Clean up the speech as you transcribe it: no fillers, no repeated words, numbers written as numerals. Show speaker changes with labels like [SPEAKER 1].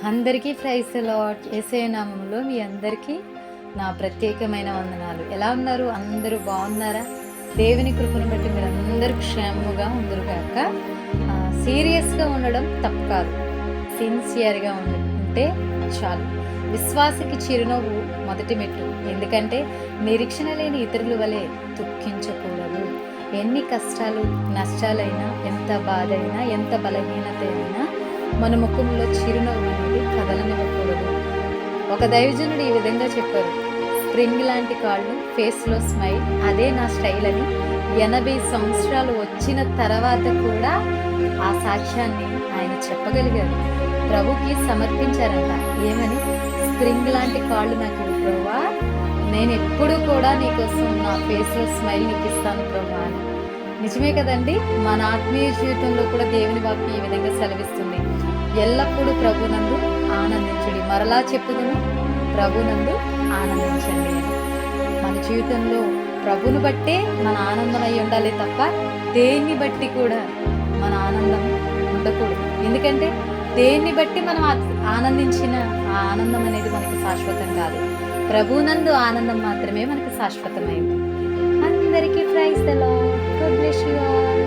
[SPEAKER 1] అందరికీ praise the lord. యేసయ్య నామములో మీ అందరికీ నా ప్రత్యేకమైన వందనాలు. ఎలా ఉన్నారు? అందరూ బాగున్నారా? దేవుని కృపను బట్టి మీరందరూ క్షేమముగా ఉందరుగాక. సీరియస్గా ఉండడం తప్పు కాదు, సిన్సియర్గా ఉంటే చాలు. విశ్వాసకి చిరునవ్వు మొదటి మెట్టు. ఎందుకంటే నిరీక్షణ లేని ఇతరుల వలె దుఃఖించకూడదు. ఎన్ని కష్టాలు నష్టాలైనా, ఎంత బాధ అయినా, ఎంత బలహీనత అయినా మన ముఖంలో చిరునవ్వు అనేది కదలనివ్వకూడదు. ఒక దైవజనుడు ఈ విధంగా చెప్పారు, స్ప్రింగ్ లాంటి కాళ్ళు, ఫేస్లో స్మైల్, అదే నా స్టైల్ అని 80 సంవత్సరాలు వచ్చిన తర్వాత కూడా ఆ సాక్ష్యాన్ని ఆయన చెప్పగలిగారు. ప్రభుకి సమర్పించారంట. ఏమని? స్ప్రింగ్ లాంటి కాళ్ళు నాకు ఇవ్వు ప్రభువా, నేను ఎప్పుడు కూడా నీకోసం నా ఫేస్లో స్మైల్ నీకు ఇస్తాను ప్రభువా అని. నిజమే కదండి. మన ఆత్మీయ జీవితంలో కూడా దేవుని వాక్యం ఈ విధంగా సెలవిస్తుంది, ఎల్లప్పుడూ ప్రభునందు ఆనందించండి. మరలా చెప్పుదును, ప్రభునందు ఆనందించండి. మన జీవితంలో ప్రభుని బట్టే మన ఆనందం అయి ఉండాలి తప్ప దేన్ని బట్టి కూడా మన ఆనందం ఉండకూడదు. ఎందుకంటే దేన్ని బట్టి మనం ఆనందించిన ఆ ఆనందం అనేది మనకి శాశ్వతం కాదు. ప్రభునందు ఆనందం మాత్రమే మనకి శాశ్వతమైంది. అందరికీ praise the Lord. God bless you all.